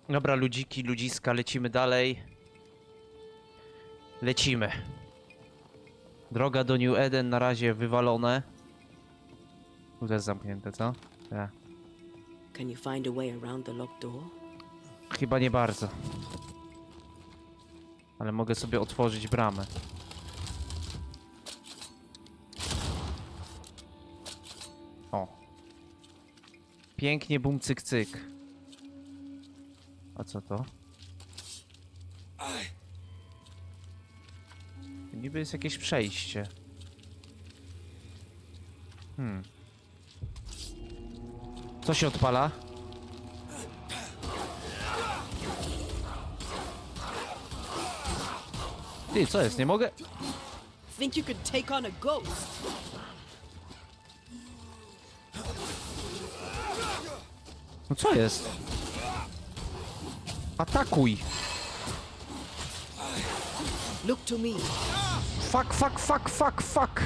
Dobra, ludziki, ludziska, lecimy dalej. Lecimy. Droga do New Eden na razie wywalone. Tu jest zamknięte, co? Tak. Can you find a way around the locked door? Chyba nie bardzo. Ale mogę sobie otworzyć bramę. O. Pięknie, bum, cyk, cyk. A co to? Niby jest jakieś przejście. Co się odpala? Ty, co jest? Nie mogę? Think you could take on a ghost? No co jest? Atakuj! Look to me. Fuck, fuck, fuck, fuck, fuck!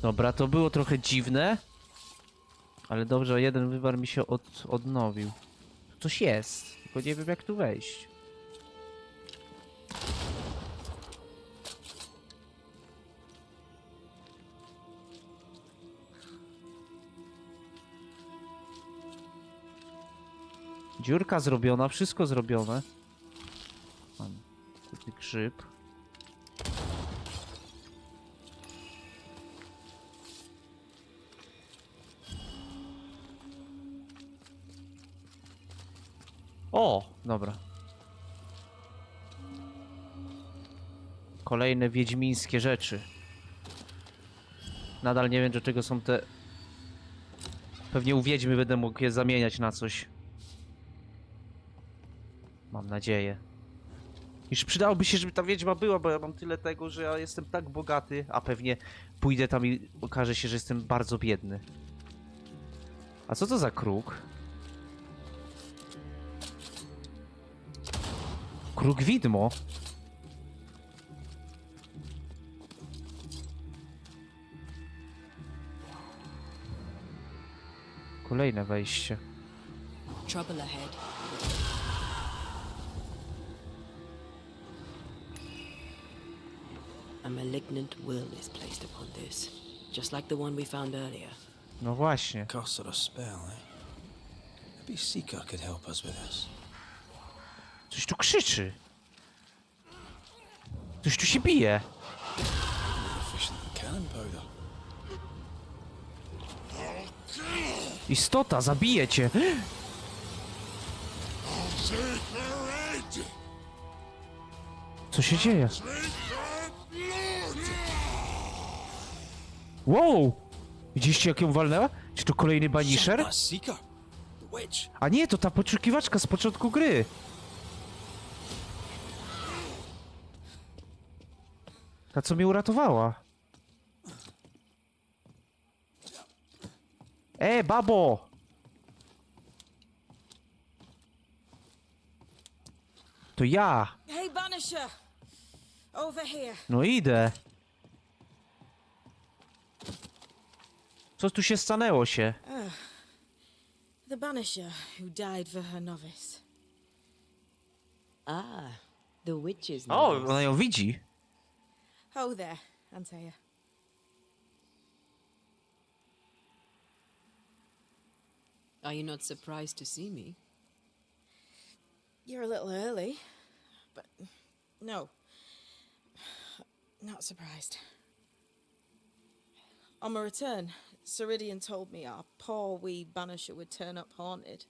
Dobra, to było trochę dziwne. Ale dobrze, jeden wywar mi się odnowił. Coś jest, tylko nie wiem jak tu wejść. Dziurka zrobiona, wszystko zrobione. Mam tutaj grzyb. O, dobra. Kolejne wiedźmińskie rzeczy. Nadal nie wiem, do czego są te... Pewnie u wiedźmy będę mógł je zamieniać na coś. Mam nadzieję. Już przydałoby się, żeby ta wiedźma była, bo ja mam tyle tego, że ja jestem tak bogaty, a pewnie pójdę tam i okaże się, że jestem bardzo biedny. A co to za kruk? Kruk widmo? Kolejne wejście. Trouble ahead. A malignant will is placed upon this, just like the one we found earlier. No właśnie. Cast a spell, eh? Maybe Sika could help us with this. Coś tu krzyczy. Coś tu się bije. More efficient than cannon powder. Istota, zabije cię. Co się dzieje? Wow! Widzieliście jak ją walnęła? Czy to kolejny Banisher? That's Sika, the witch. A nie, to ta poszukiwaczka z początku gry. Ta, co mnie uratowała. Babo! To ja. Hey, Banisher! Over here. No idę. Co tu się stanęło się? The Banisher who died for her novice. Ah, the witch's O, novice. ona ją widzi. Ho there, Antea. Are you not surprised to see me? You're a little early, but no, not surprised. On my return, Ceridian told me our poor wee Banisher would turn up haunted.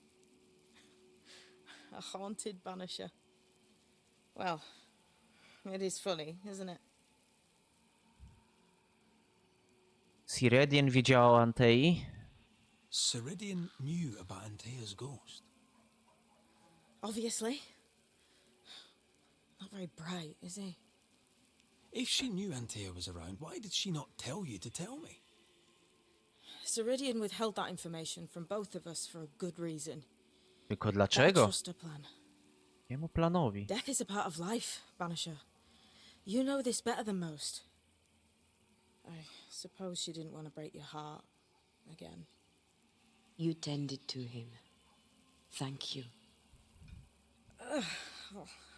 A haunted Banisher. Well, it is funny, isn't it? Ceridian wiedziała o Antei. Ceridian knew about Antea's ghost. Obviously. Not very bright, is he? If she knew Antea was around, why did she not tell you to tell me? Ceridian withheld that information from both of us for a good reason. Tylko Better dlaczego? trust her plan. Jemu planowi. Death is a part of life, Banisher. You know this better than most. I suppose she didn't want to break your heart again. You tended to him. Thank you.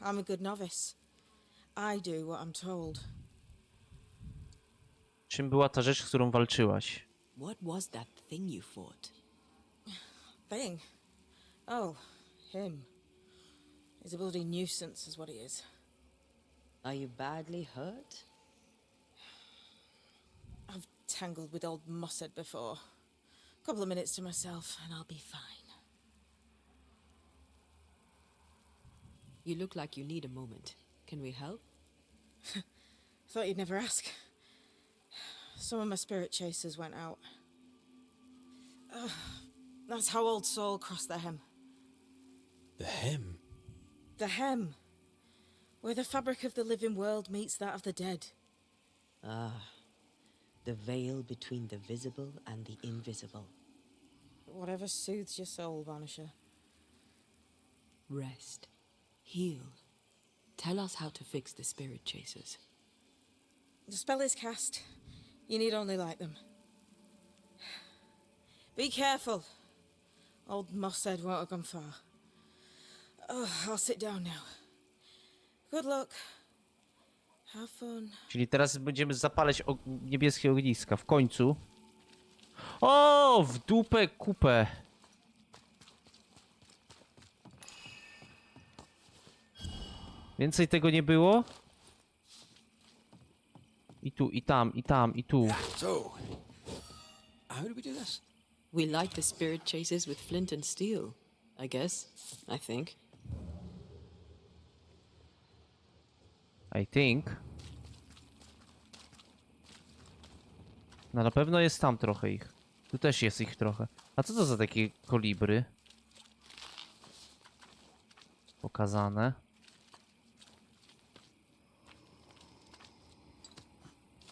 I'm a good novice. I do what I'm told. Czym była ta rzecz, z którą walczyłaś? What was that thing you fought? Thing? Oh, him. He's a bloody nuisance, is what he is. Are you badly hurt? I've tangled with old Mossad before. Couple of minutes to myself, and I'll be fine. You look like you need a moment. Can we help? Thought you'd never ask. Some of my spirit chasers went out. That's how old Saul crossed the hem. The hem? The hem. Where the fabric of the living world meets that of the dead. Ah, the veil between the visible and the invisible. Whatever soothes your soul, Vanisher. Rest. Heal. Tell us how to fix the spirit chasers. The spell is cast. You need only light them. Be careful. Old Mossad won't have gone far. Oh, I'll sit down now. Good luck. Have fun. Czyli teraz będziemy zapalać niebieskie ogniska. W końcu. O, w dupę kupę. Więcej tego nie było? I tu, i tam, i tam, i tu. So, how do we do this? We light the spirit chasers with flint and steel, I guess. I think. I think. No na pewno jest tam trochę ich. Tu też jest ich trochę. A co to za takie kolibry? Pokazane.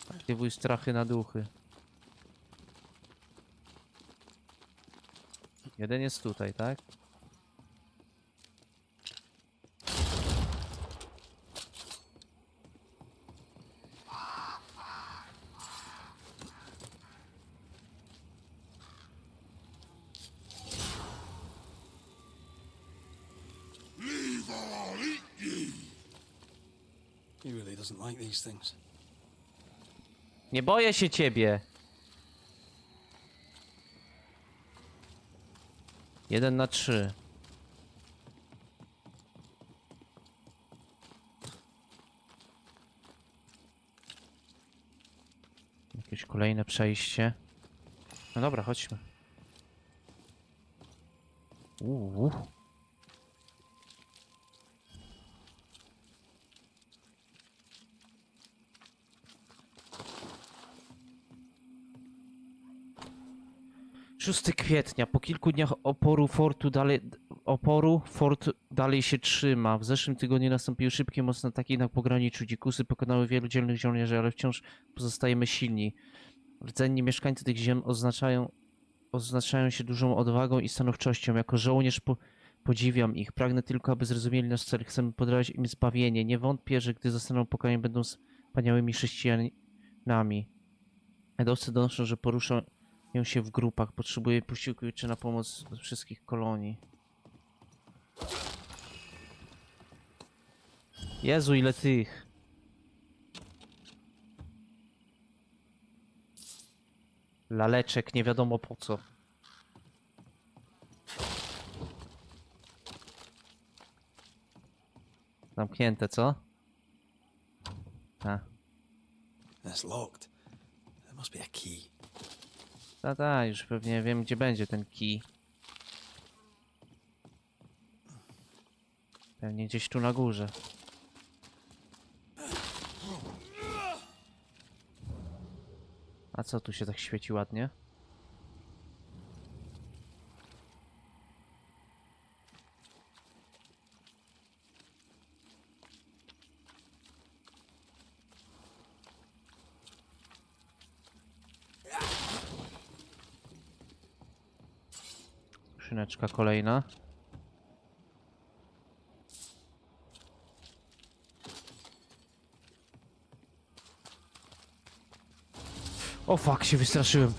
Aktywuj strachy na duchy. Jeden jest tutaj, tak? He really doesn't like these things. Nie boję się ciebie. 1 na 3. Jakieś kolejne przejście. No dobra, chodźmy. Uuu. Szósty kwietnia. Po kilku dniach oporu fort dalej się trzyma. W zeszłym tygodniu nastąpiły szybkie, mocne ataki na pograniczu. Dzikusy pokonały wielu dzielnych żołnierzy, ale wciąż pozostajemy silni. Rdzenni mieszkańcy tych ziem oznaczają się dużą odwagą i stanowczością. Jako żołnierz podziwiam ich. Pragnę tylko, aby zrozumieli nasz cel. Chcemy podarować im zbawienie. Nie wątpię, że gdy zostaną pokonani, będą wspaniałymi chrześcijanami. Edowcy donoszą, że poruszają się w grupach. Potrzebuję posiłku czy na pomoc do wszystkich kolonii. Jezu, ile tych. Laleczek, nie wiadomo po co. Zamknięte, co? A. It's locked. There must be a key. Ta, już pewnie wiem, gdzie będzie ten kij. Pewnie gdzieś tu na górze. A co tu się tak świeci ładnie? Skrzyneczka kolejna. O fuck, się wystraszyłem.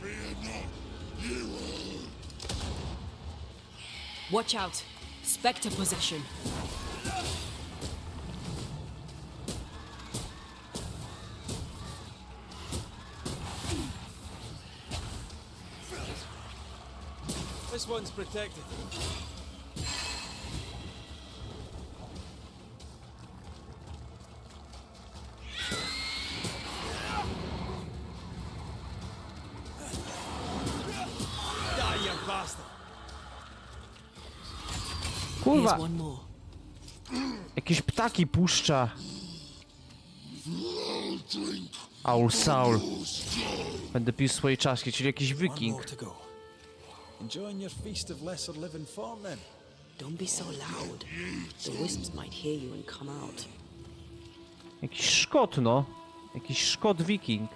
Watch out! Spectre possession. This one's protected. Die, you bastard! Kurwa, Here's one more. jakieś ptaki puszcza. Aul Saul. Będę pił swojej czaszki, czyli jakiś One wiking. more to go. Enjoying your feast of lesser living form, then. Don't be so loud. The wisps might hear you and come out. Jakiś Szkot, no. Jakiś Szkot wiking.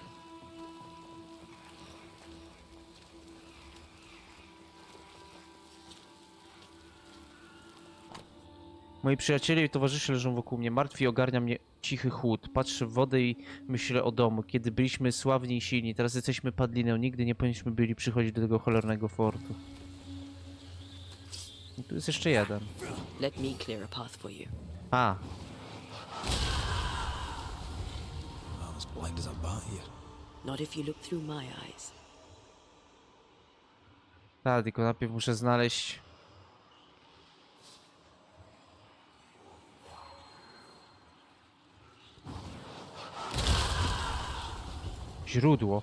Moi przyjaciele i towarzysze leżą wokół mnie. Martwi ogarnia mnie cichy chłód. Patrzę w wodę i myślę o domu. Kiedy byliśmy sławni i silni, teraz jesteśmy padliną. Nigdy nie powinniśmy byli przychodzić do tego cholernego fortu. I tu jest jeszcze jeden. Let me clear a path for you. A, I'm as blind as a bat here. Not if you look through my eyes. tak, tylko najpierw muszę znaleźć... źródło.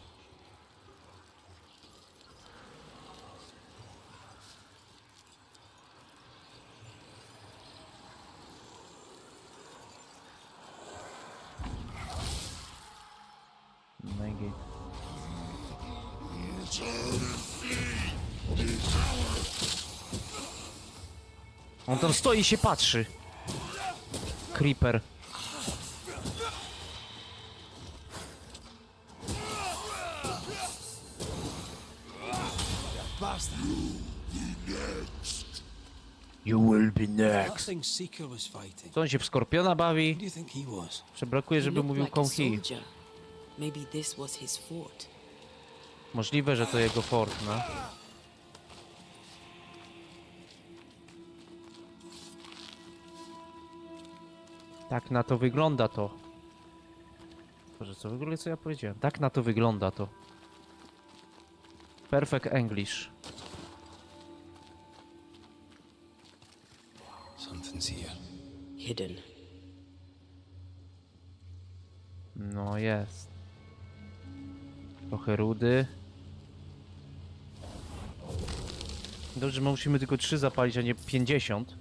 No i git. On tam stoi i się patrzy. Creeper. Bastard! You will be That next. thing Seeker was fighting. Co on się w skorpiona bawi? Who do you think he was? Przebrakuje, He żeby looked mówił like a kąchi. soldier. Maybe this was his fort. Możliwe, że to jego fort, no. Tak na to wygląda to. Boże, co w ogóle co ja powiedziałem? Tak na to wygląda to. Perfect English. Something's here. Hidden. No jest. Trochę rudy. Dobrze, musimy tylko 3 zapalić, a nie 50.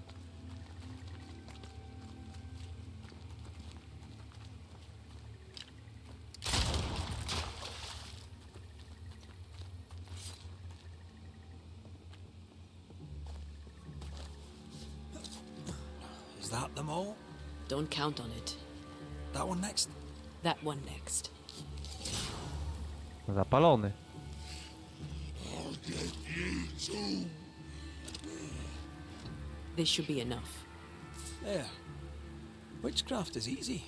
Is that them all? Don't count on it. That one next? That one next. Zapalony. This should be enough. There. Witchcraft is easy.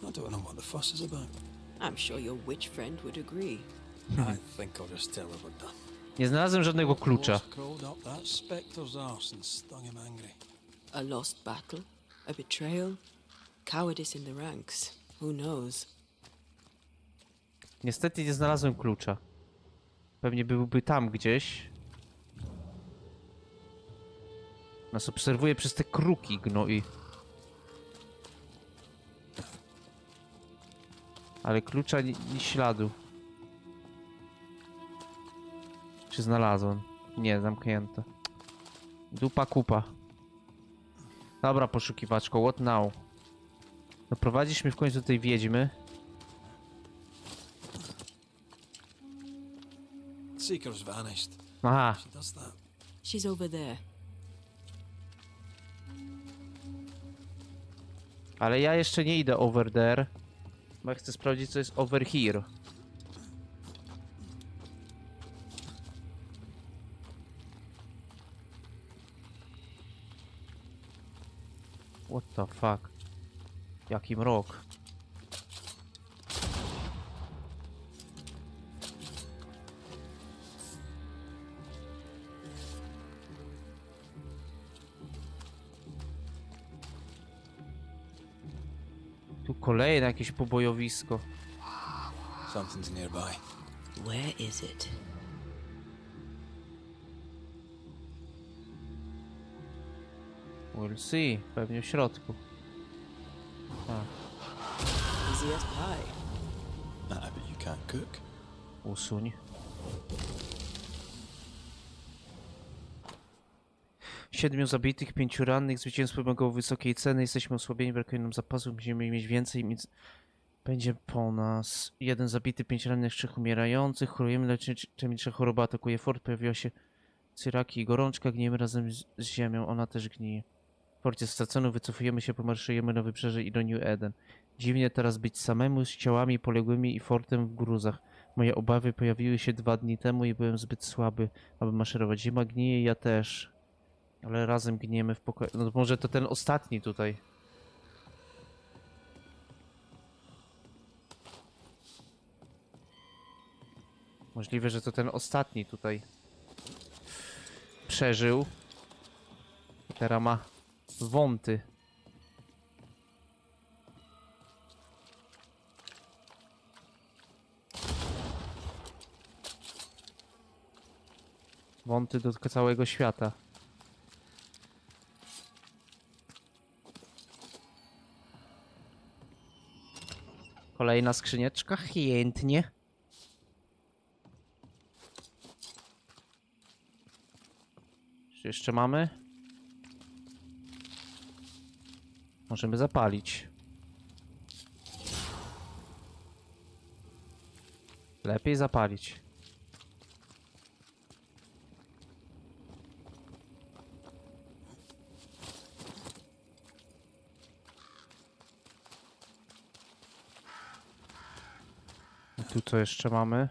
I don't know what the fuss is about. I'm sure your witch friend would agree. I think I'll just tell her we're done. Nie znalazłem żadnego klucza. Horse crawled up that spectre's arse and stung him angry. A lost battle? A betrayal? Cowardice in the ranks? Who knows? Niestety nie znalazłem klucza. Pewnie byłby tam gdzieś. Nas obserwuje przez te kruki gnoi. Ale klucza ni śladu. Czy znalazłem? Nie, zamknięte. Dupa kupa. Dobra, poszukiwaczko, what now? Doprowadzisz mnie w końcu do tej wiedźmy. Seeker's vanished. Aha, She does that. She's over there. ale ja jeszcze nie idę over there. Bo ja chcę sprawdzić, co jest over here. What the fuck? Jaki mrok. Tu kolejne jakieś pobojowisko. Something's nearby. Where is it? We'll see. Pewnie w środku. Tak. Easy as pie. But you can't cook. Usuń. Siedmiu zabitych, 5 rannych. Zwycięstwo wymagało wysokiej ceny. Jesteśmy osłabieni, brakuje nam zapasów. Będziemy mieć więcej, więc będzie po nas. 1 zabity, 5 rannych, 3 umierających. Chorujemy, lecznicza choroba atakuje fort. Pojawiła się cyraki i gorączka. Gnijemy razem z ziemią. Ona też gnije. Fort jest stracony. Wycofujemy się, pomarszujemy na wybrzeże i do New Eden. Dziwnie teraz być samemu z ciałami poległymi i fortem w gruzach. Moje obawy pojawiły się 2 dni temu i byłem zbyt słaby, aby maszerować. Ziema gnije, ja też. Ale razem gniemy w pokoju. No może to ten ostatni tutaj. Możliwe, że to ten ostatni tutaj przeżył. I teraz ma wąty. Wąty do całego świata. Kolejna skrzyneczka, chętnie. Czy jeszcze mamy? Możemy zapalić. Lepiej zapalić. I tu co jeszcze mamy?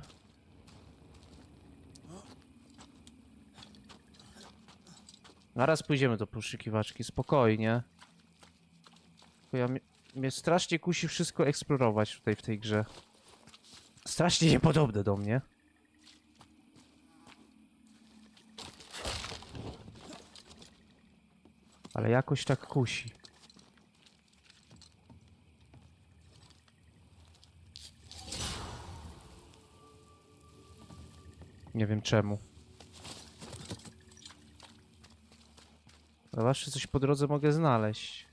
Zaraz pójdziemy do poszukiwaczki, spokojnie. Bo mnie strasznie kusi wszystko eksplorować tutaj w tej grze. Strasznie niepodobne do mnie. Ale jakoś tak kusi. Nie wiem czemu. Zobacz, czy coś po drodze mogę znaleźć.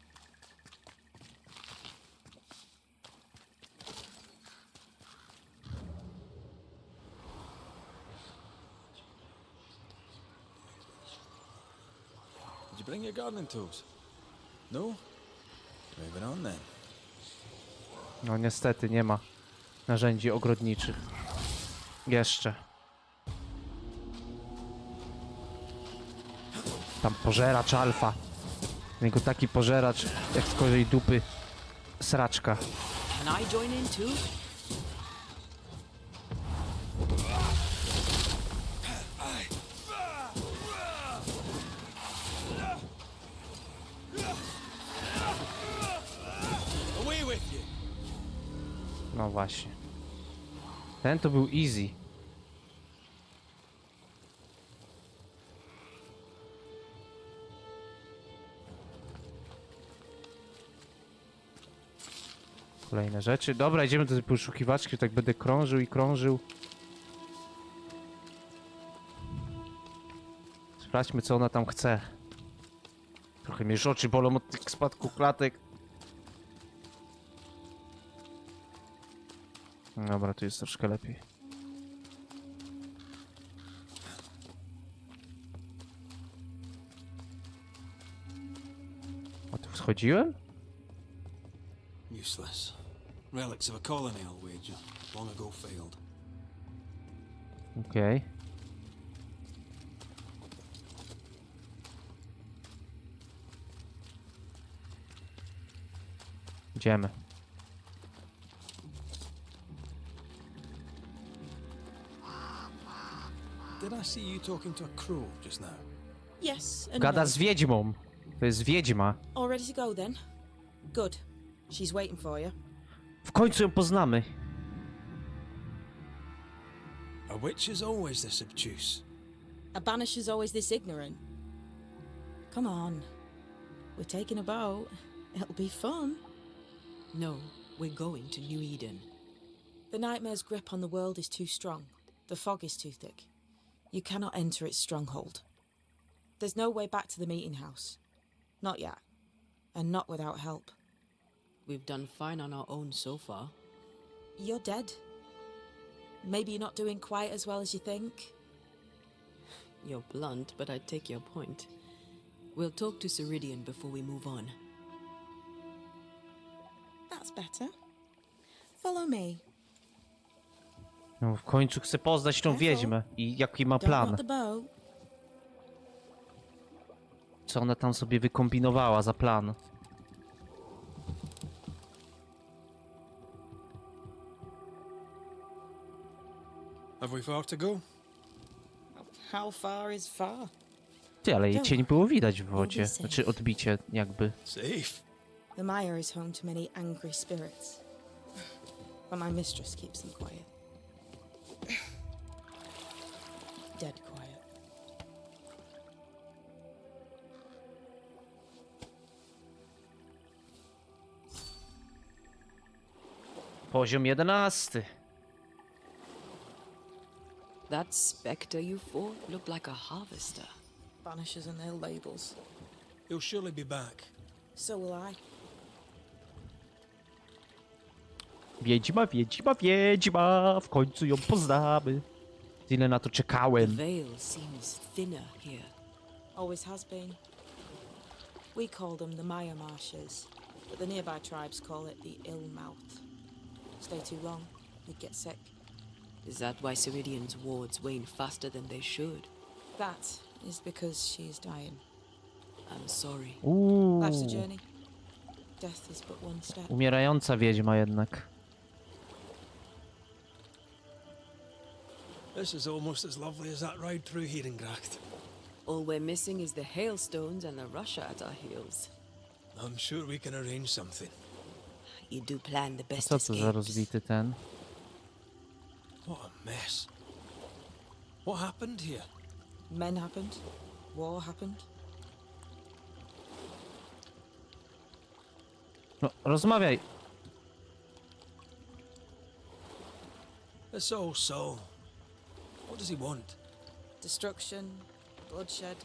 Did you bring your gardening tools? No? Moving on then. No niestety nie ma narzędzi ogrodniczych. Jeszcze. Tam pożeracz alfa. Jego taki pożeracz jak z koziej dupy sraczka. Can I join in too? Away with you! No właśnie. Ten to był easy. Kolejne rzeczy. Dobra, idziemy do tej poszukiwaczki, tak będę krążył i krążył. Sprawdźmy, co ona tam chce. Trochę mnie już oczy bolą od tych spadku klatek. Dobra, tu jest troszkę lepiej. A tu wchodziłem? Useless. Relics of a colonial Wiedżma, long ago failed. Okej. Idziemy. Did I see you talking to a crow just now? Yes, and Gada no. z wiedźmą. To jest wiedźma. All ready to go then? Good. She's waiting for you. W końcu ją poznamy. A witch is always this obtuse. A banisher's always this ignorant. Come on. We're taking a boat. It'll be fun. No, we're going to New Eden. The nightmare's grip on the world is too strong. The fog is too thick. You cannot enter its stronghold. There's no way back to the meeting house. Not yet. And not without help. We've done fine on our own so far. You're dead. Maybe you're not doing quite as well as you think. You're blunt, but I take your point. We'll talk to Ceridian before we move on. That's better. Follow me. No, w końcu chcę poznać tą wiedźmę i jaki ma Don't plan. rock the boat. Co ona tam sobie wykombinowała za plan. Have we far to go? How far is far? Ty, ale jej cień było widać w wodzie. safe. Znaczy odbicie jakby. Safe. The mire is home to many angry spirits. But my mistress keeps them quiet. Dead quiet. Poziom 11. That spectre you fought looked like a harvester. Banishers and their labels. He'll surely be back. So will I. Wiedźma, wiedźma, wiedźma. W końcu ją poznamy. Tyle na to The czekałem. veil seems thinner here. Always has been. We call them the Mire Marshes, but the nearby tribes call it the Ill Mouth. Stay too long, you'd get sick. Is that why Ceridian's wards wane faster than they should? That is because she is dying. I'm sorry. Life's a journey. Death is but one step. Umierająca wiedźma jednak. This is almost as lovely as that ride through Herengracht. All we're missing is the hailstones and the Russia at our heels. I'm sure we can arrange something. You do plan the best Co to za escapes. rozbity ten? What a mess. What happened here? Men happened. War happened. No, rozmawiaj. This old soul. What does he want? Destruction, bloodshed.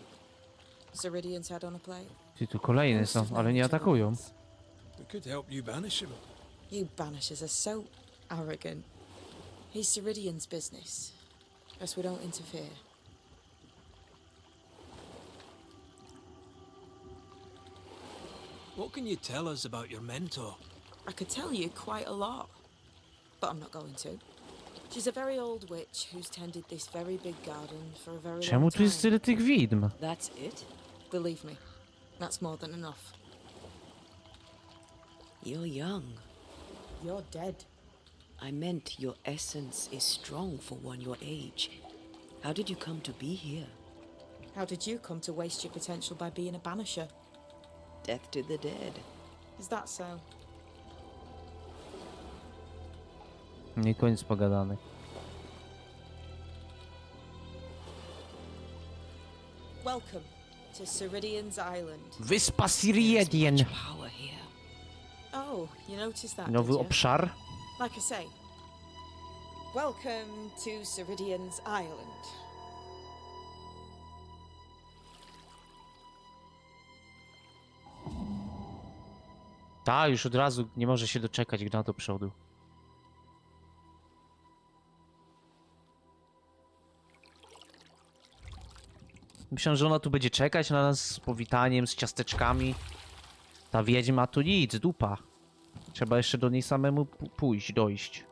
Ceridian's head on a plate. Ty, tu kolejne Most są, of them ale nie are atakują. giants. We could help you banish him. You banishers are so arrogant. He's Ceridian's business. Best we don't interfere. What can you tell us about your mentor? I could tell you quite a lot, but I'm not going to. She's a very old witch who's tended this very big garden for a very Czemu long tu jest time. tyle tych widm? That's it? Believe me, that's more than enough. You're young. You're dead. I meant your essence is strong for one your age. How did you come to be here? How did you come to waste your potential by being a banisher? Death to the dead. Is that so? Nie koniec pogadany. Welcome to Ceridian's Island. Wyspa Siriedian. Much power here. Oh, you noticed that, Nowy did you? obszar. Like I say, welcome to Ceridian's Island. Ta, już od razu nie może się doczekać, gna do przodu. Myślałem, że ona tu będzie czekać na nas z powitaniem, z ciasteczkami. Ta wiedźma tu nic, dupa. Trzeba jeszcze do niej samemu pójść, dojść.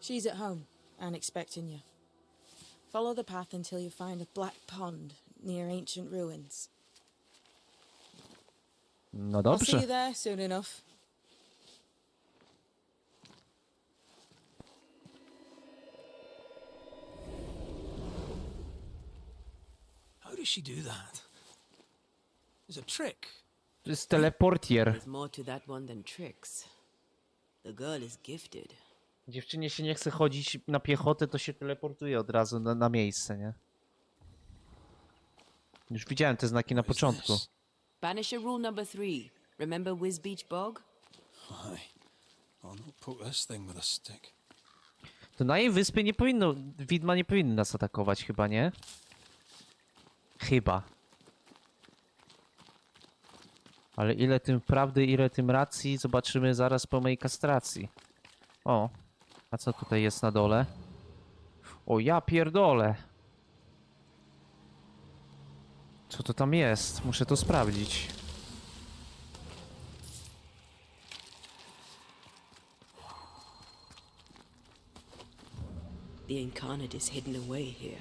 She's at home and expecting you. Follow the path until you find a black pond near ancient ruins. No I'll see you dobrze. there soon enough. does she do that? It's a trick. To jest teleportier. There's more to that one than tricks. The girl is gifted. Dziewczynie się nie chce chodzić na piechotę, to się teleportuje od razu na miejsce, nie? Już widziałem te znaki na What is początku. this? Banisher rule number 3. Remember Wiz Beach Bog? Aye. I'll not poke this thing with a stick. To na jej wyspie nie powinno... Widma nie powinny nas atakować chyba, nie? Chyba. Ale ile tym prawdy, ile tym racji, zobaczymy zaraz po mojej kastracji. O, a co tutaj jest na dole? O, ja pierdolę. Co to tam jest? Muszę to sprawdzić. The incarnate is hidden away here.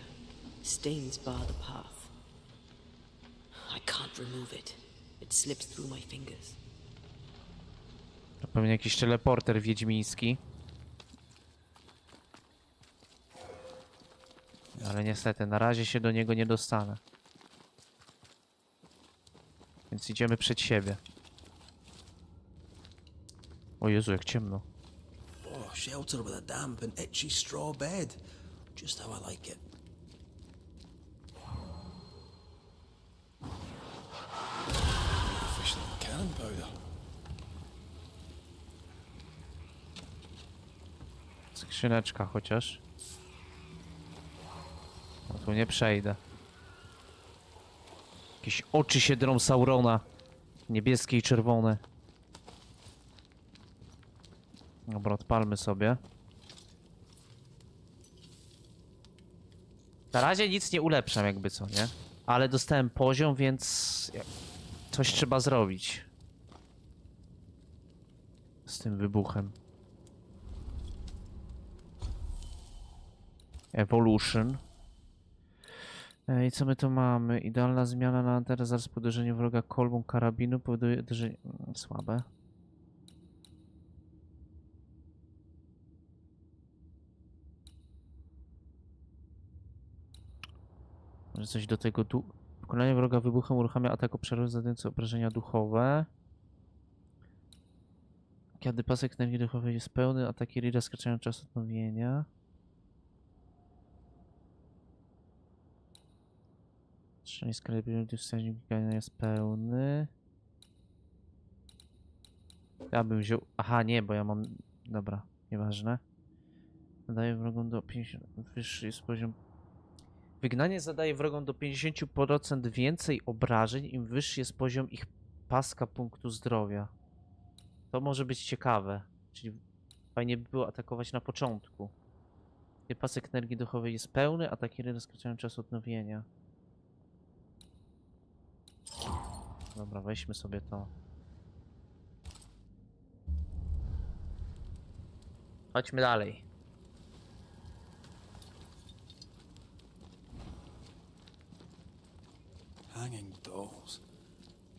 Stains bar the path. I can't remove it. It slips through my fingers. To pewnie jakiś teleporter wiedźmiński. Ale niestety, na razie się do niego nie dostanę. Więc idziemy przed siebie. O Jezu, jak ciemno. Oh, shelter with a damp and itchy straw bed. Just how I like it. Official cannon powder. Skrzyneczka chociaż. No tu nie przejdę. Jakieś oczy się drą Saurona. Niebieskie i czerwone. Dobra, odpalmy sobie. Na razie nic nie ulepszam jakby co, nie? Ale dostałem poziom, więc... coś trzeba zrobić. Z tym wybuchem. Evolution. I co my tu mamy? Idealna zmiana na antenę zaraz po uderzeniu wroga kolbą karabinu powoduje uderzenie... Słabe. Może coś do tego Pokonanie wroga wybuchem uruchamia ataku przerwy zadający obrażenia duchowe. Kiedy pasek energii duchowej jest pełny, ataki Rida skracają czas odnowienia. Strzelanie z karabinu, gdy wstępnik biegania jest pełny. Ja bym wziął... Aha, nie, bo ja mam... Dobra, nieważne. Zadaje wrogom do 50... Wyższy jest poziom... Wygnanie zadaje wrogom do 50% więcej obrażeń, im wyższy jest poziom ich paska punktu zdrowia. To może być ciekawe. Czyli fajnie by było atakować na początku. Gdy pasek energii duchowej jest pełny, ataki rydy skracają czas odnowienia. Dobra, weźmy sobie to. Chodźmy dalej. Hanging dolls.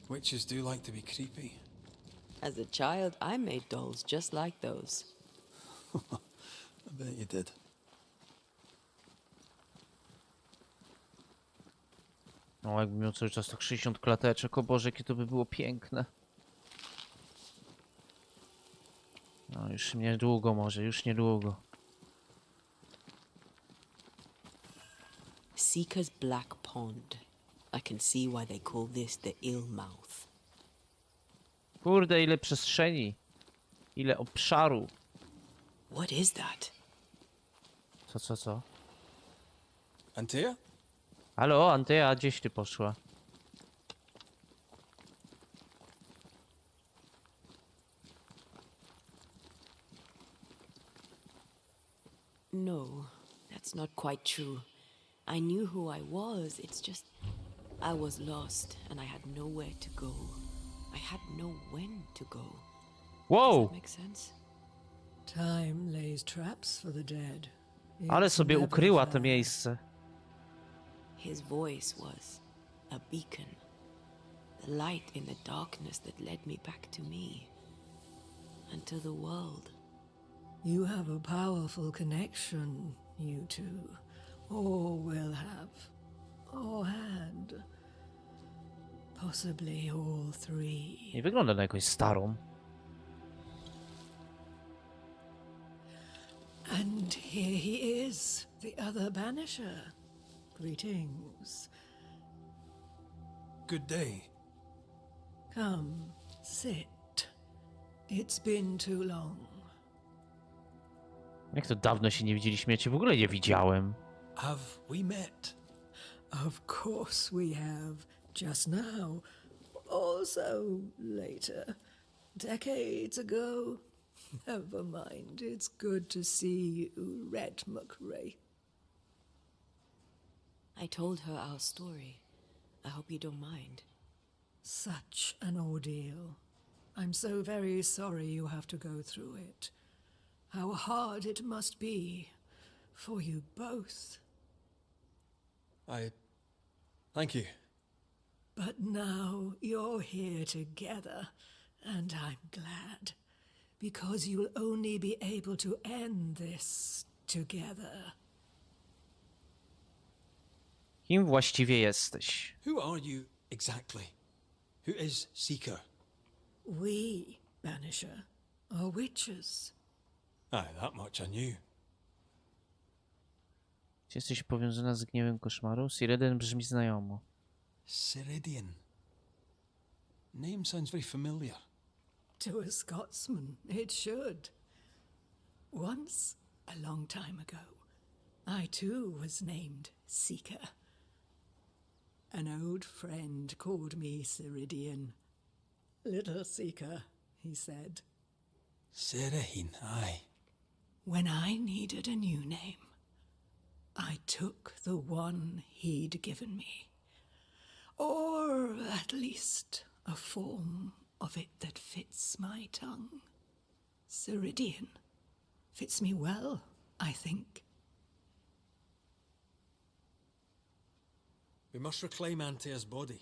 Witches do like to be creepy. As a child, I made dolls just like those. I bet you did. O, jakbym miał cały czas tak 60 klateczek, o Boże, jakie to by było piękne. No, już niedługo może, już niedługo. Seeker's Black Pond. I can see why they call this the ill mouth. Kurde, ile przestrzeni. Ile obszaru. What is that? Co? Antea? Halo, Antea, gdzieś ty poszła? No, that's not quite true. I knew who I was, it's just... I was lost and I had nowhere to go. I had no when to go. Does Wow! that make sense? Time lays traps for the dead. Ale It's sobie never ukryła to fair. miejsce. His voice was a beacon. The light in the darkness that led me back to me. And to the world. You have a powerful connection, you two. Or will have. or had. Possibly all three. Nie wygląda na jakąś starą. And here he is, the other banisher. Greetings. Good day. Come, sit. It's been too long. Jak to dawno się nie widzieliśmy? Ja cię w ogóle nie widziałem. Have we met? Of course we have. Just now. Also later. Decades ago. Never mind. It's good to see you, Red McRae. I told her our story. I hope you don't mind. Such an ordeal. I'm so very sorry you have to go through it. How hard it must be for you both. Thank you. But now you're here together, and I'm glad. Because you'll only be able to end this together. Kim właściwie jesteś? Who are you exactly? Who is Seeker? We, Banisher, are witches. Aye, that much I knew. Czy jesteś powiązana z gniewem koszmaru? Sireden brzmi znajomo. Ceridian. Name sounds very familiar. To a Scotsman, it should. Once, a long time ago, I too was named Seeker. An old friend called me Ceridian. Little Seeker, he said. Serahine, aye. When I needed a new name, I took the one he'd given me. Or at least a form of it that fits my tongue. Ceridian fits me well, I think. We must reclaim Antea's body,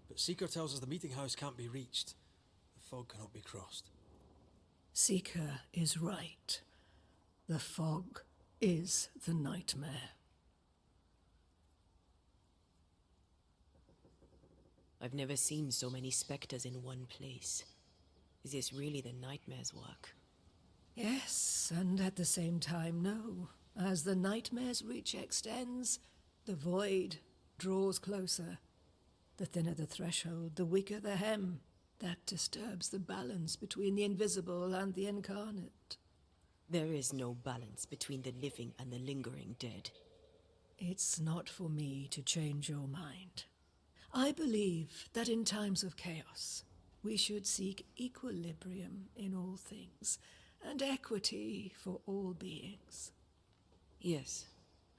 but Seeker tells us the meeting house can't be reached. The fog cannot be crossed. Seeker is right. The fog is the nightmare. I've never seen so many specters in one place. Is this really the nightmare's work? Yes, and at the same time, no. As the nightmare's reach extends, the void draws closer. The thinner the threshold, the weaker the hem. That disturbs the balance between the invisible and the incarnate. There is no balance between the living and the lingering dead. It's not for me to change your mind. I believe that in times of chaos, we should seek equilibrium in all things, and equity for all beings. Yes,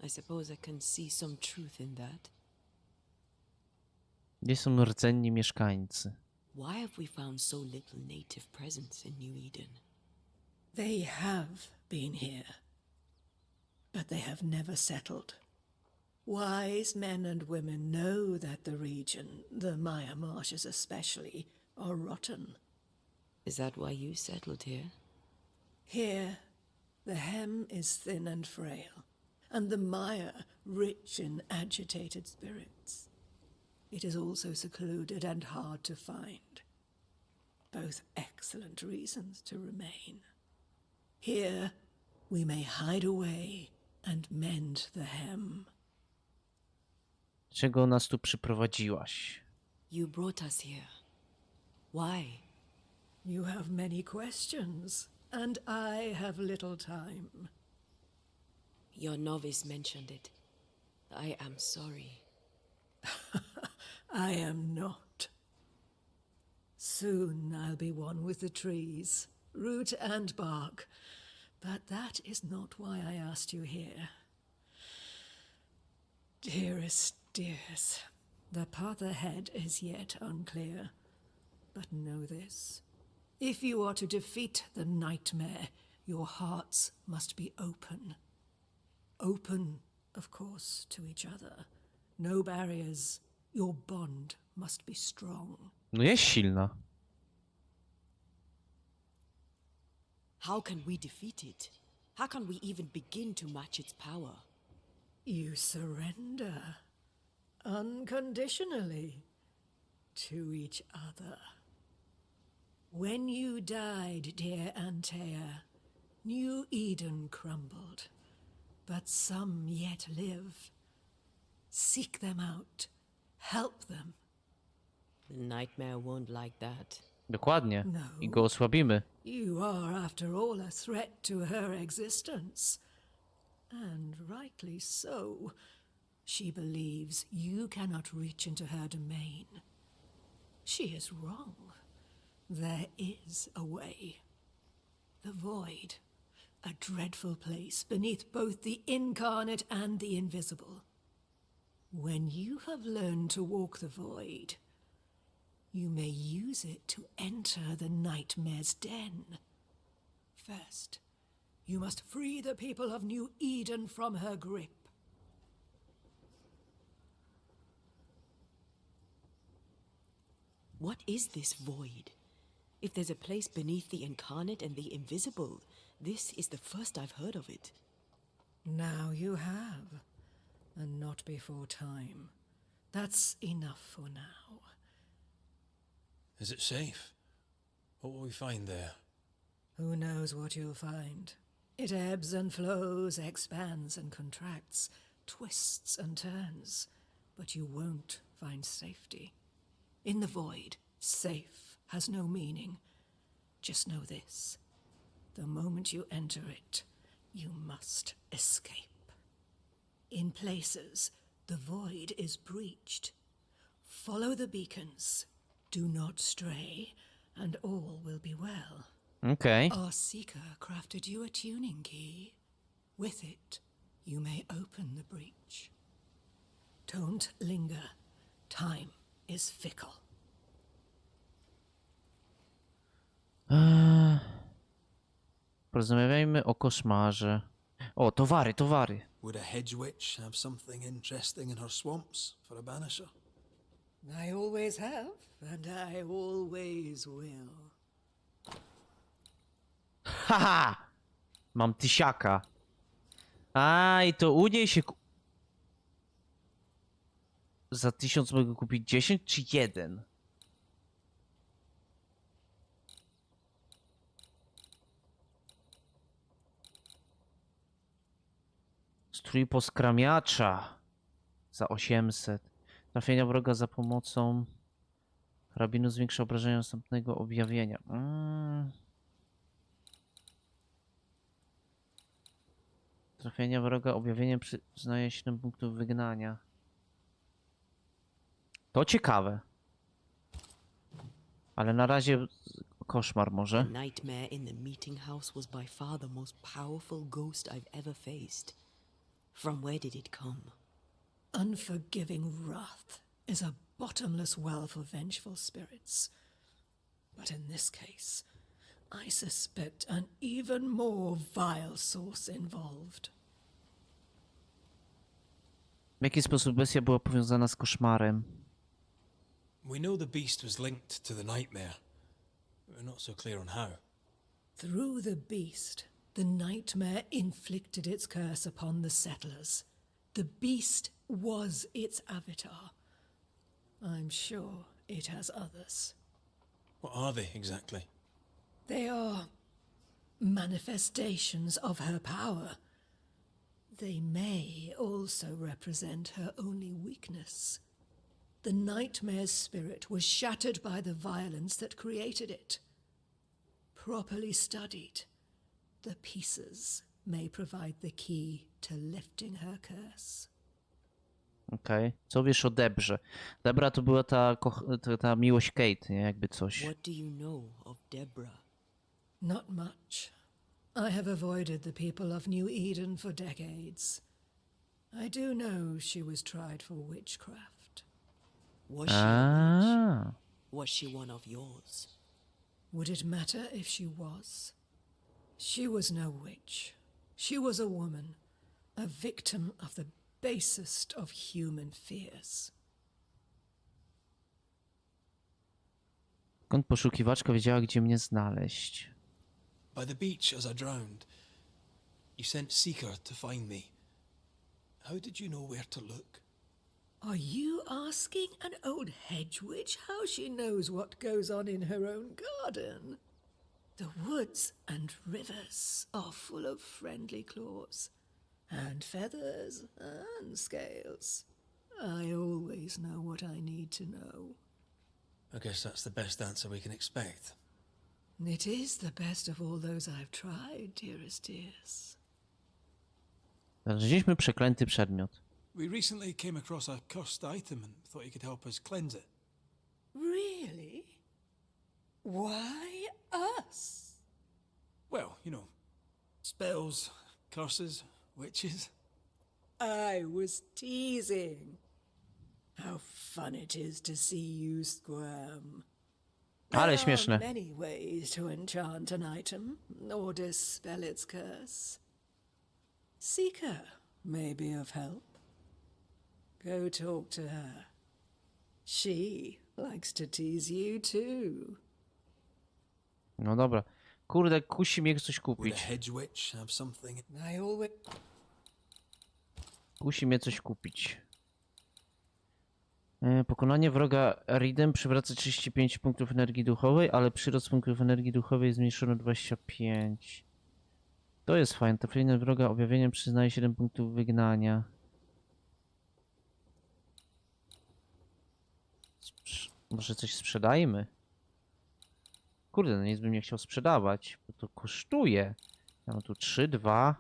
I suppose I can see some truth in that. Gdzie są rdzenni mieszkańcy? Why have we found so little native presence in New Eden? They have been here, but they have never settled. Wise men and women know that the region, the Maya marshes especially, are rotten. Is that why you settled here? Here, the hem is thin and frail, and the Maya rich in agitated spirits. It is also secluded and hard to find. Both excellent reasons to remain. Here, we may hide away and mend the hem. Czego nas tu przyprowadziłaś? You brought us here. Why? You have many questions, and I have little time. Your novice mentioned it. I am sorry. I am not. Soon I'll be one with the trees, root and bark. But that is not why I asked you here. Dearest dears, the path ahead is yet unclear. But know this. If you are to defeat the nightmare, your hearts must be open. Open, of course, to each other. No barriers. Your bond must be strong. No jest silna. How can we defeat it? How can we even begin to match its power? You surrender. unconditionally to each other. When you died, dear Antea, New Eden crumbled, but some yet live. Seek them out, help them. The nightmare won't like that. Dokładnie. No. I go osłabimy. You are, after all, a threat to her existence. And rightly so. She believes you cannot reach into her domain. She is wrong. There is a way. The void. A dreadful place beneath both the incarnate and the invisible. When you have learned to walk the void, you may use it to enter the nightmare's den. First, you must free the people of New Eden from her grip. What is this void? If there's a place beneath the incarnate and the invisible, this is the first I've heard of it. Now you have, and not before time. That's enough for now. Is it safe? What will we find there? Who knows what you'll find? It ebbs and flows, expands and contracts, twists and turns, but you won't find safety. In the void, safe has no meaning. Just know this. The moment you enter it, you must escape. In places, the void is breached. Follow the beacons. Do not stray, and all will be well. Okej. Our seeker crafted you a tuning key. With it, you may open the breach. Don't linger. Time is fickle. Porozmawiajmy o koszmarze. O, towary, towary. Would a hedge witch have something interesting in her swamps for a banisher? I always have, and I always will. Haha! Mam tysiaka. A, i to u niej się... Za 1000 mogę kupić 10 czy 1? Strój poskramiacza. Za 800. Trafienia wroga za pomocą karabinu zwiększa obrażenia następnego objawienia. Trafienia wroga objawieniem przyznaje 7 punktów wygnania. To ciekawe. Ale na razie koszmar może. The nightmare in the meeting house was by far the most powerful ghost I've ever faced. From where did it come? Unforgiving wrath is a bottomless well for vengeful spirits. But in this case, I suspect an even more vile source involved. W jaki sposób bestia była powiązana z koszmarem? We know the beast was linked to the nightmare. We're not so clear on how. Through the beast, the nightmare inflicted its curse upon the settlers. The beast was its avatar. I'm sure it has others. What are they exactly? They are manifestations of her power. They may also represent her only weakness. The nightmare's spirit was shattered by the violence that created it. Properly studied, the pieces may provide the key to lifting her curse. Okej. Co wiesz o Debrze? Debra to była ta miłość Kate, nie? Jakby coś. What do you know of Deborah? Not much. I have avoided the people of New Eden for decades. I do know she was tried for witchcraft. Was she a witch? A. Was she one of yours? Would it matter if she was? She was no witch. She was a woman, a victim of the basest of human fears. Skąd poszukiwaczka wiedziała, gdzie mnie znaleźć? By the beach as I drowned. You sent Seeker to find me. How did you know where to look? Are you asking an old hedge witch how she knows what goes on in her own garden? The woods and rivers are full of friendly claws, and feathers and scales. I always know what I need to know. I guess that's the best answer we can expect. It is the best of all those I've tried, dearest dears. Znaleźliśmy przeklęty przedmiot. We recently came across a cursed item and thought you could help us cleanse it. Really? Why us? Well, you know, spells, curses, witches. I was teasing. How fun it is to see you squirm. Ale There śmieszne. are many ways to enchant an item or dispel its curse. Seeker may be of help. Go talk to her. She likes to tease you too. No dobra. Kurde, kusi mnie coś Would a kupić. hedge witch have something? I always Kusi mnie coś kupić. Pokonanie wroga Ridem przywraca 35 punktów energii duchowej, ale przyrost punktów energii duchowej zmniejszono 25. To jest fajne. Trafienie wroga objawieniem przyznaje 7 punktów wygnania. Może coś sprzedajmy? Kurde, no nic bym nie chciał sprzedawać, bo to kosztuje. Ja mam tu 3, 2.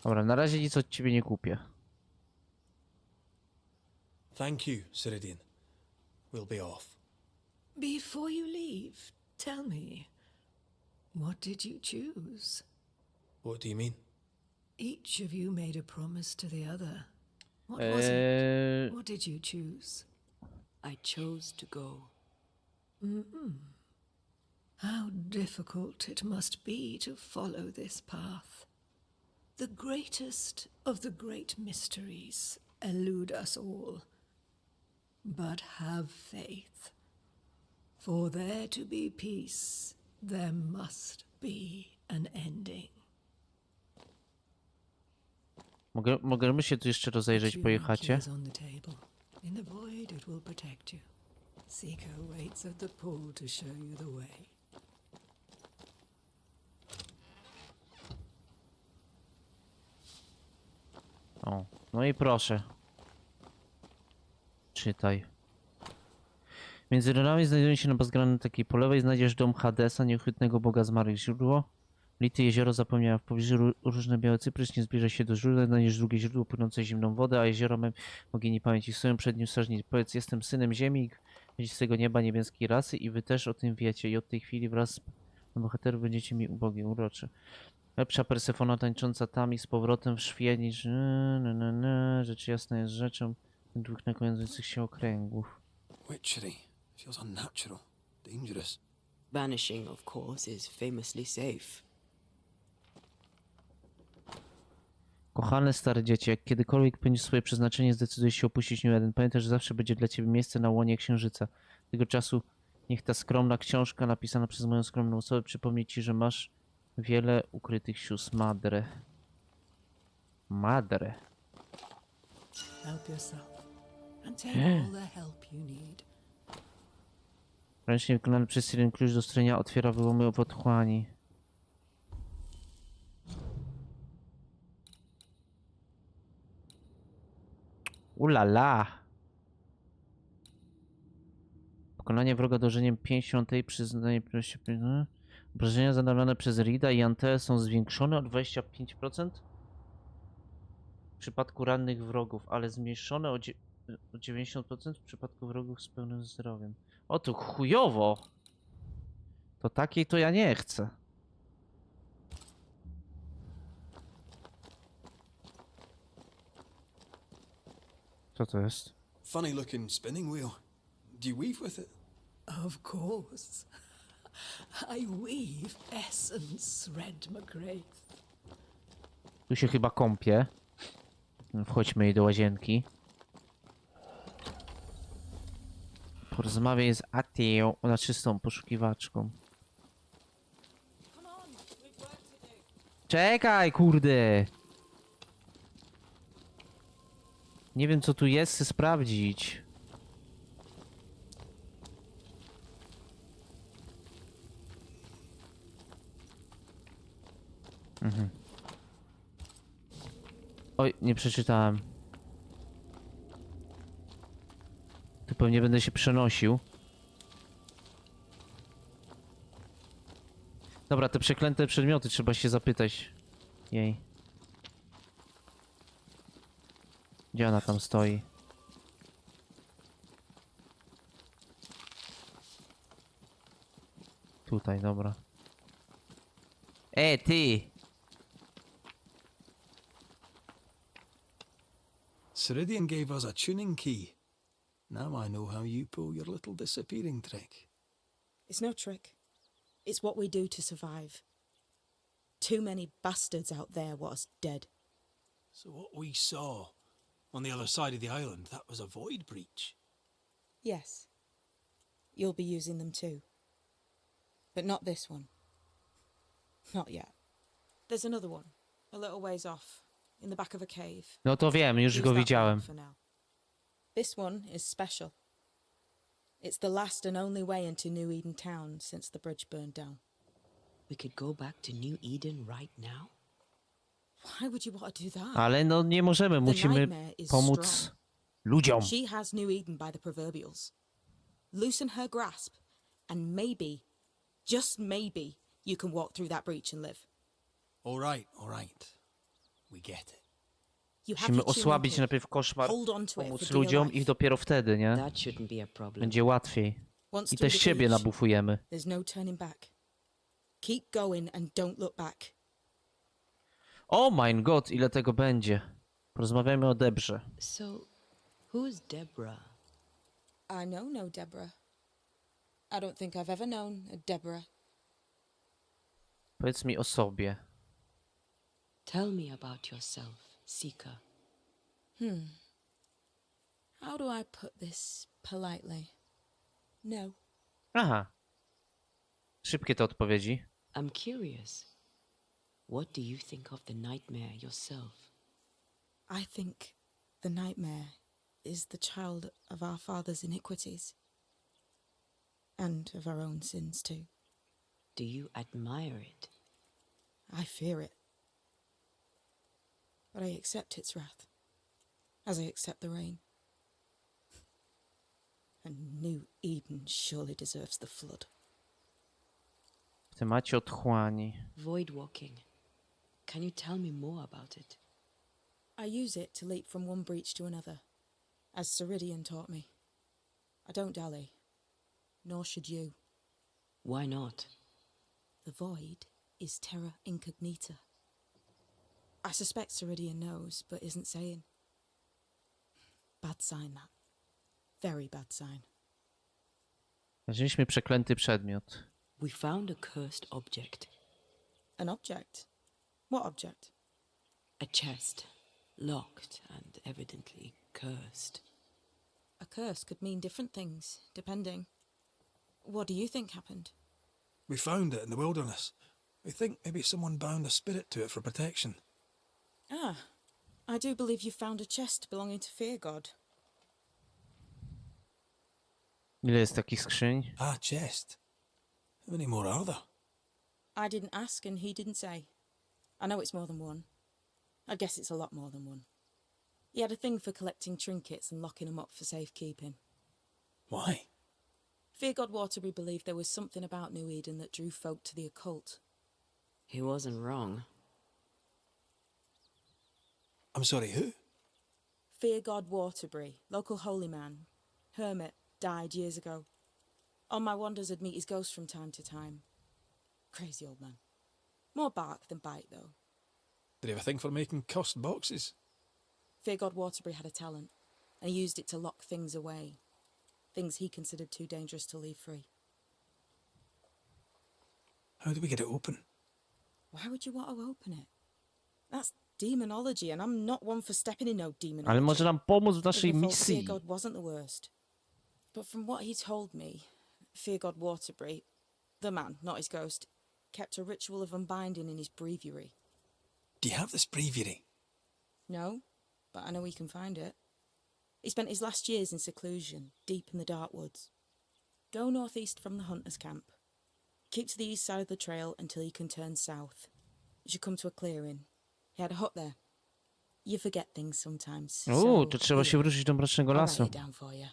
Dobra, na razie nic od ciebie nie kupię. Thank you, Ceridian. We'll be off. Before you leave, tell me, what did you choose? What do you mean? Each of you made a promise to the other. What was it? What did you choose? I chose to go. How difficult it must be to follow this path. The greatest of the great mysteries elude us all. But have faith. For there to be peace, there must be an ending. Możemy się tu jeszcze rozejrzeć po jechacie? Is on the table. In the void it will protect you. Seeker waits at the pool to show you the way. O, no i proszę. Czytaj. Między runami znajdują się na bazgrany takiej po lewej znajdziesz dom Hadesa, nieuchwytnego boga zmarłych, źródło. Lity jezioro zapomniała w pobliżu różne białe cyprys, nie zbliża się do źródła, znajdziesz drugie źródło płynące zimną wodę, a jezioro bogini pamięci stoją przed nim strażnicy. Powiedz, jestem synem ziemi i z tego nieba niebieskiej rasy i wy też o tym wiecie i od tej chwili wraz z bohaterów będziecie mi ubogi, uroczy. Lepsza Persefona tańcząca tam i z powrotem w szwie niż rzecz jasna jest rzeczą dwóch nakończących się okręgów. Witchery. Feels unnatural. Dangerous. Banishing, of course, is famously safe. Kochane stare dziecię, jak kiedykolwiek pełnisz swoje przeznaczenie, zdecydujesz się opuścić New Eden. Pamiętaj, że zawsze będzie dla ciebie miejsce na łonie księżyca. Tego czasu niech ta skromna książka napisana przez moją skromną osobę przypomni ci, że masz wiele ukrytych sióstr. Madre. Madre. Help yourself. And take all the help you need. Ręcznie wykonany przez jeden klucz do strojenia otwiera wyłomy w otchłani. Ulala! Pokonanie wroga dążeniem pięścią tej przyznaje obrażenia zadawane przez Rida i Ante są zwiększone o 25% w przypadku rannych wrogów, ale zmniejszone o 90% w przypadku wrogów z pełnym zdrowiem. O tu chujowo! To takiej to ja nie chcę. Co to jest? Funny looking spinning wheel. Do you weave with it? Of course. I weave essence, Red McGrath. Tu się chyba kąpie. Wchodźmy jej do łazienki. Porozmawiaj z Atią, znaczy z tą poszukiwaczką. Come on, we've work to do. Czekaj, kurde! Nie wiem, co tu jest, chcę sprawdzić. Oj, nie przeczytałem. Tu pewnie będę się przenosił. Dobra, te przeklęte przedmioty trzeba się zapytać jej. Gdzie ona tam stoi? Tutaj, dobra. Ty! Ceridian gave us a tuning key. Now I know how you pull your little disappearing trick. It's no trick. It's what we do to survive. Too many bastards out there want us dead. So what we saw on the other side of the island, that was a void breach. Yes. You'll be using them too. But not this one. Not yet. There's another one, a little ways off, in the back of a cave. No to wiem, już Use go that widziałem. one for now. This one is special. It's the last and only way into New Eden town since the bridge burned down. We could go back to New Eden right now? Why would you want to do that? Ale no nie możemy, musimy nightmare is pomóc strong. ludziom. She has New Eden by the proverbials. Loosen her grasp, and maybe, just maybe, you can walk through that breach and live. All right. We get it. You have Musimy your tuning osłabić key. najpierw koszmar, Hold on to it pomóc for dear ludziom life. i dopiero wtedy, nie? That shouldn't be a problem. Będzie łatwiej. Once I through też the siebie breach, nabufujemy. there's no turning back. Keep going and don't look back. O mein Gott, ile tego będzie. Porozmawiamy o Debrze. So, who's Deborah? I know no Deborah. I don't think I've ever known a Deborah. Powiedz mi o sobie. Tell me about yourself, Seeker. How do I put this politely? No. Aha. Szybkie te odpowiedzi. I'm curious. What do you think of the nightmare yourself? I think the nightmare is the child of our father's iniquities. And of our own sins too. Do you admire it? I fear it. But I accept its wrath, as I accept the rain. And New Eden surely deserves the flood. W temacie otchłani. Void walking. Can you tell me more about it? I use it to leap from one breach to another, as Ceridian taught me. I don't dally, nor should you. Why not? The void is terra incognita. I suspect Ceridian knows, but isn't saying. Bad sign, that. Very bad sign. Znaleźliśmy przeklęty przedmiot. We found a cursed object. An object? What object? A chest. Locked and evidently cursed. A curse could mean different things, depending. What do you think happened? We found it in the wilderness. We think maybe someone bound a spirit to it for protection. Ah, I do believe you found a chest belonging to Fear God. Ile jest takich skrzyń? Ah, chest. How many more are there? I didn't ask and he didn't say. I know it's more than one. I guess it's a lot more than one. He had a thing for collecting trinkets and locking them up for safekeeping. Why? Fear God Waterbury believed there was something about New Eden that drew folk to the occult. He wasn't wrong. I'm sorry, who? Fear God Waterbury, local holy man, hermit, died years ago. On my wanders I'd meet his ghost from time to time. Crazy old man. More bark than bite, though. Did he have a thing for making cursed boxes? Fear God Waterbury had a talent, and he used it to lock things away. Things he considered too dangerous to leave free. How do we get it open? Why would you want to open it? That's demonology, and I'm not one for stepping in no demonology. Ale może nam pomóc w naszej Even though Fear misji. God wasn't the worst. But from what he told me, Fear God Waterbury, the man, not his ghost, kept a ritual of unbinding in his breviary. Do you have this breviary? No, but I know we can find it. He spent his last years in seclusion, deep in the dark woods. Go northeast from the hunters' camp. Keep to the east side of the trail until you can turn south. You should come to a clearing. He had a hut there. You forget things sometimes. So To trzeba się here, wrócić do Mrocznego I'll write Lasu. it down for you.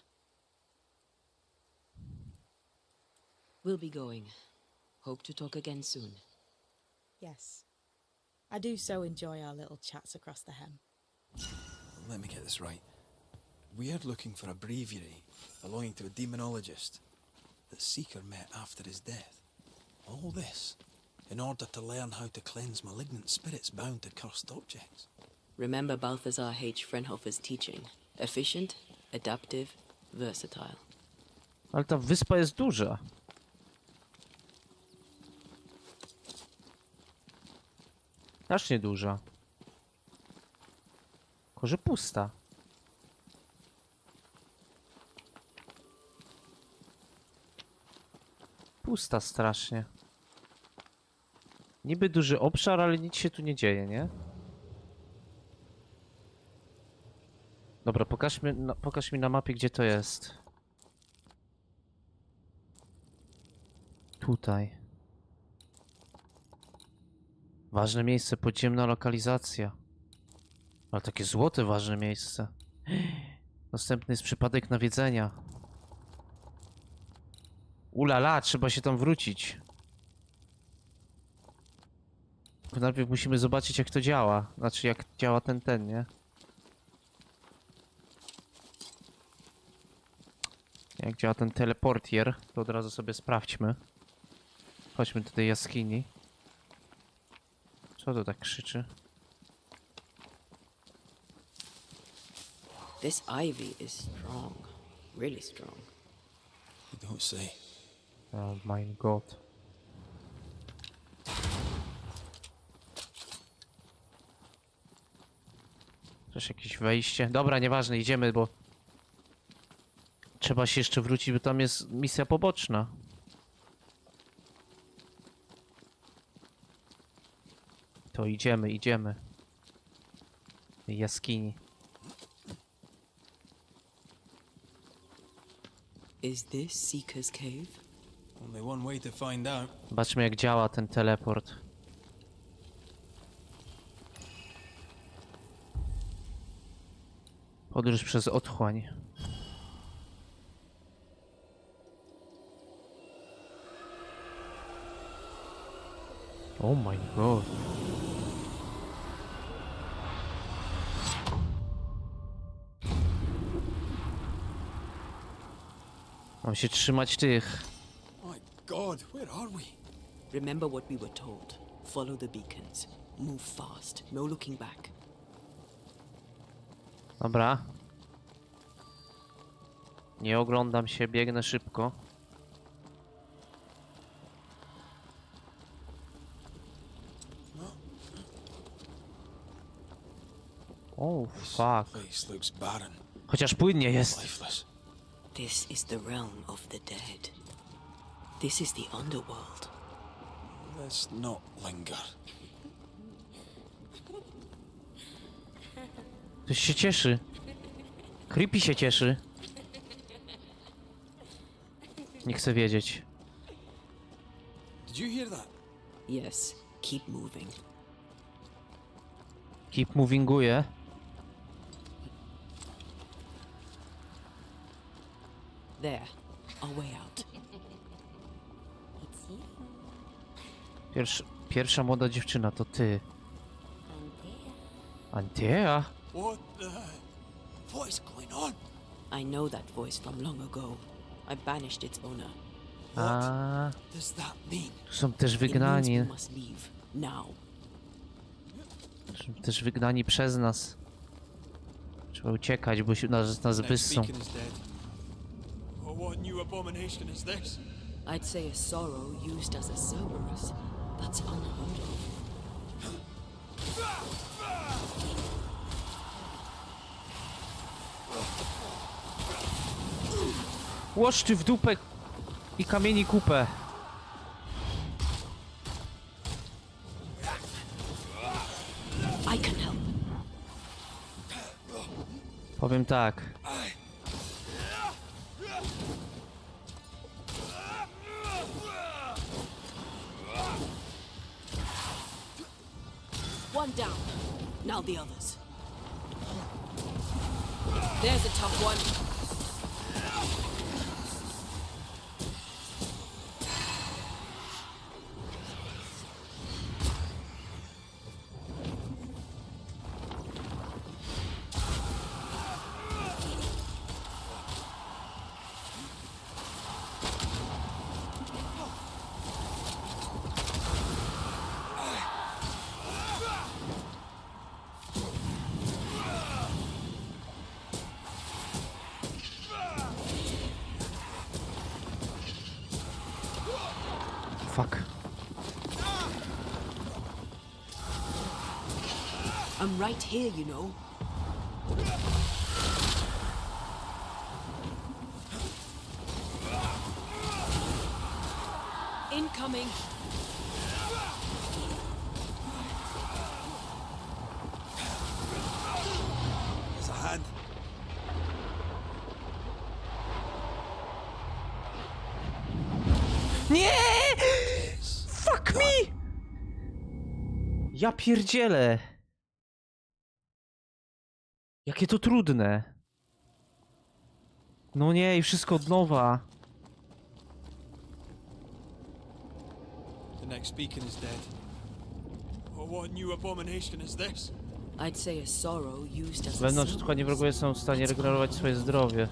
We'll be going. Hope to talk again soon. Yes. I do so enjoy our little chats across the hem. Let me get this right. We're looking for a breviary belonging to a demonologist that Seeker met after his death. All this in order to learn how to cleanse malignant spirits bound to cursed objects. Remember Balthazar H. Frenhofer's teaching. Efficient, adaptive, versatile. Ale ta wyspa jest duża. Strasznie duża. Tylko że pusta. Pusta strasznie. Niby duży obszar, ale nic się tu nie dzieje, nie? Dobra, pokaż mi na mapie, gdzie to jest. Tutaj. Ważne miejsce, podziemna lokalizacja. Ale takie złote ważne miejsce. Następny jest przypadek nawiedzenia. Ulala, trzeba się tam wrócić. Najpierw musimy zobaczyć, jak to działa. Znaczy, jak działa ten, nie? Jak działa ten teleportier, to od razu sobie sprawdźmy. Chodźmy do tej jaskini. Co to tak krzyczy? This ivy is strong. Really strong. You don't say. Oh my god. Też jakieś wejście. Dobra, nieważne, idziemy, bo trzeba się jeszcze wrócić, bo tam jest misja poboczna. To idziemy. Tej jaskini. Is this Seeker's Cave? Only one way to find out. Zobaczmy, jak działa ten teleport. Podróż przez otchłań. Oh my god. Mam się trzymać tych. My God, where are we? Remember what we were told. Follow the beacons. Move fast. No looking back. Dobra. Nie oglądam się, biegnę szybko. Oh fuck. Place looks barren, Chociaż płynnie jest. lifeless. This is the realm of the dead. This is the underworld. Let's not linger. Ktoś się cieszy. Creepy się cieszy. Nie chcę wiedzieć. Did you hear that? Yes, keep moving. Keep movinguje. There, our way out. Pierwsza młoda dziewczyna to ty. Antea? What is going on? I know that voice from long ago. I banished its owner. A, Does that mean? tu są też It means wygnani. we must leave now. Są też wygnani przez nas. Trzeba uciekać, bo się nas Next wyssą. beacon is dead. Oh, what new abomination is this? I'd say a sorrow used as a Cerberus. That's unheard of. Łożczy w dupę i kamieni kupę. Powiem tak. One down. Now the others. There's a tough one. Fuck. I'm right here, you know. Incoming. There's a hand. Nie! Fuck me! Ja pierdzielę. Jakie to trudne. No nie, i wszystko od nowa. The next beacon is dead. Oh, what new abomination is this? I'd say a sorrow used as a Wewnątrz symbol. dokładnie wrogowie są w stanie regenerować swoje zdrowie.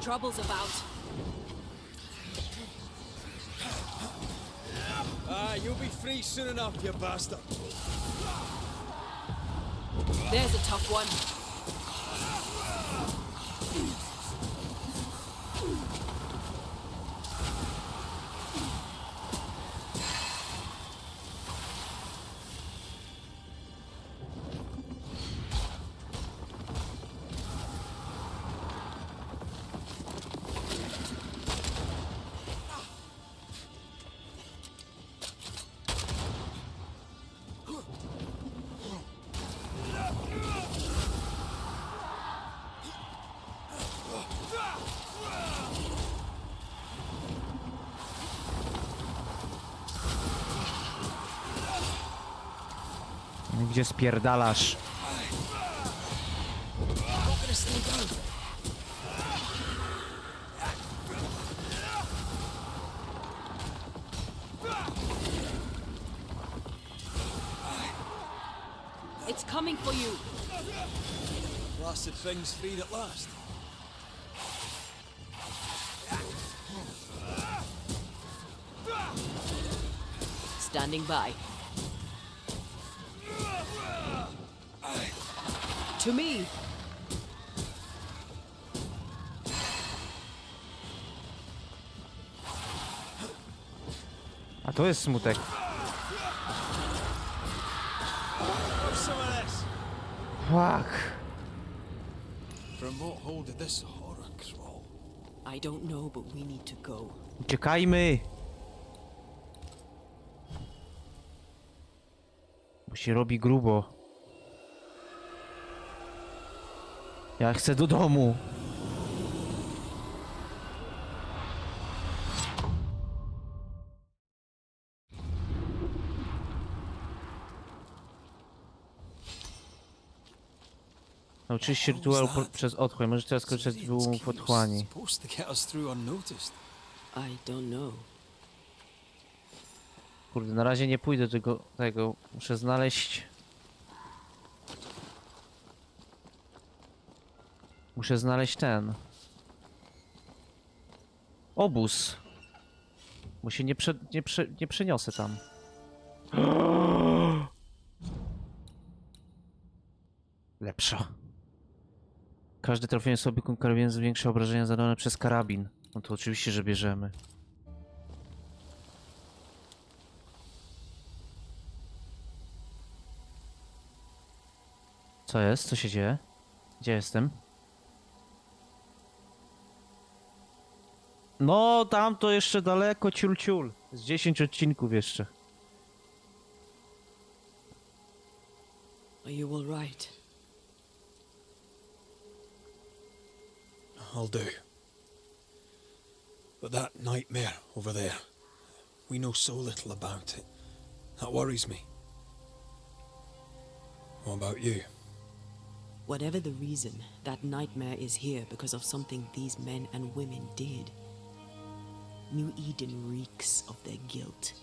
Trouble's about. You'll be free soon enough, you bastard. There's a tough one. Gdzie spierdalasz? It's coming for you. Blasted thing's freed at last. Standing by. To me. A to jest smutek. Have some of this. Fuck. From what hold did this horror crawl? I don't know, but we need to go. Uciekajmy! Bo się robi grubo. Ja chcę do domu. Nauczyłeś się rytuału przez otchłań. Możesz teraz korzystać z wyłomów otchłani. Supposed to get us through unnoticed. I don't know. Kurde, na razie nie pójdę do tego. Muszę znaleźć... Muszę znaleźć ten... obóz. Bo się nie przeniosę tam. Lepsza. Każdy trafienie sobie karabin zwiększa obrażenia zadane przez karabin. No to oczywiście, że bierzemy. Co jest? Co się dzieje? Gdzie jestem? No, tam to jeszcze daleko, ciul ciul. Z 10 odcinków jeszcze. Are you all right? I'll do. But that nightmare over there, we know so little about it. That worries me. What about you? Whatever the reason, that nightmare is here because of something these men and women did. New Eden reeks of their guilt.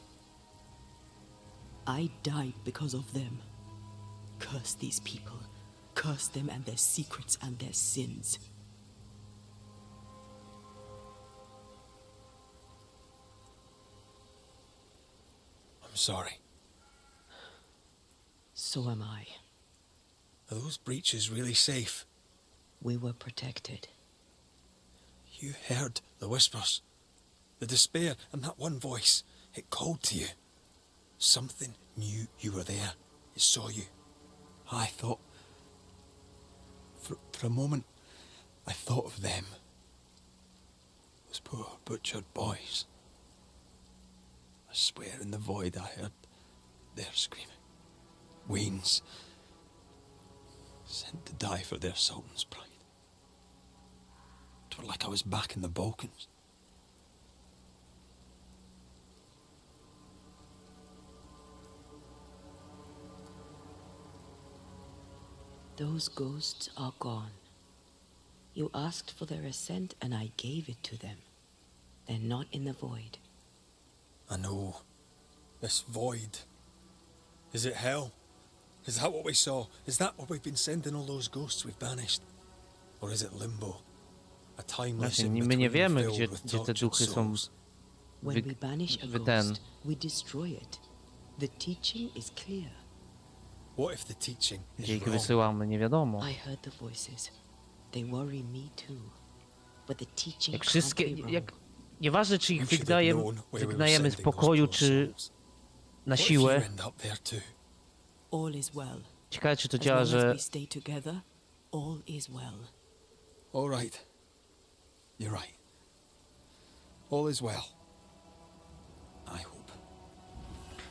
I died because of them. Curse these people. Curse them and their secrets and their sins. I'm sorry. So am I. Are those breaches really safe? We were protected. You heard the whispers, the despair, and that one voice. It called to you. Something knew you were there. It saw you. I thought... For a moment, I thought of them. Those poor butchered boys. I swear in the void I heard their screaming. Weans. Sent to die for their sultan's pride. It was like I was back in the Balkans. Those ghosts are gone. You asked for their ascent and I gave it to them. They're not in the void. I know. This void. Is it hell? Is that what we saw? Is that what we've been sending all those ghosts we've banished? Or is it limbo? A timeless Właśnie, my nie wiemy, gdzie te duchy są When we banish a ten. ghost, we destroy it. The teaching is clear. What if the teaching Gdzie is ich wrong? wysyłamy, nie wiadomo. I heard the voices. They worry me too. But the teaching Jak can't wszystkie, be wrong. jak... Nieważne, czy ich We should have wygnajemy, known where we were wygnajemy w sending those pokoju, poor czy souls. na What if siłę. you end up there too? All is well. Ciekawe, czy to As działa, long as że... we stay together, all is well. All right. You're right. All is well. I hope.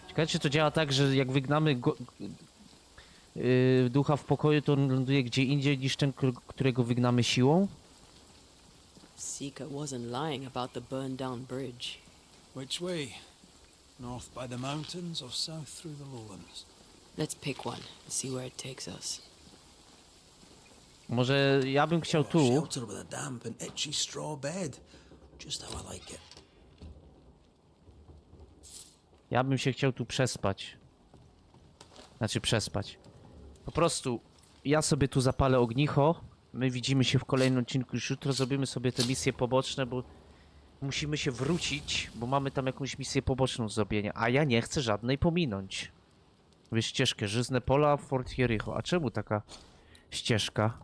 Ciekawe, czy to działa tak, że jak wygnamy ducha w pokoju, to on ląduje gdzie indziej niż ten, którego wygnamy siłą? Seeker wasn't lying about the burned down bridge. Which way? North by the mountains or south through the lowlands? Let's pick one and see where it takes us. Może ja bym chciał tu. Shelter with a damp and itchy straw bed. Just how I like it. Ja bym się chciał tu przespać. Znaczy przespać. Po prostu ja sobie tu zapalę ognicho. My widzimy się w kolejnym odcinku już jutro. Zrobimy sobie te misje poboczne, bo musimy się wrócić, bo mamy tam jakąś misję poboczną do zrobienia. A ja nie chcę żadnej pominąć. Wiesz, ścieżkę, żyzne pola, Fort Jericho. A czemu taka ścieżka?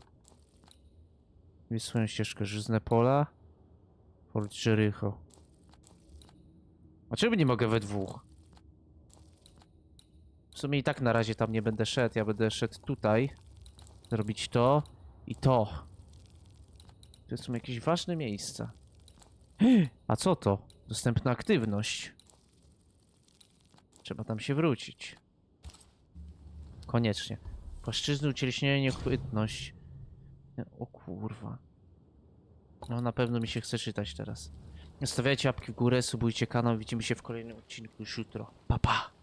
Wiesz swoją ścieżkę, żyzne pola, Fort Jericho. A czemu nie mogę we dwóch? W sumie i tak na razie tam nie będę szedł. Ja będę szedł tutaj. Zrobić to i to. To są jakieś ważne miejsca. A co to? Dostępna aktywność. Trzeba tam się wrócić. Koniecznie. Płaszczyzny, ucieleśnienie, nieuchwytność. O kurwa. No na pewno mi się chce czytać teraz. Stawiajcie łapki w górę, subujcie kanał. Widzimy się w kolejnym odcinku już jutro. Pa pa!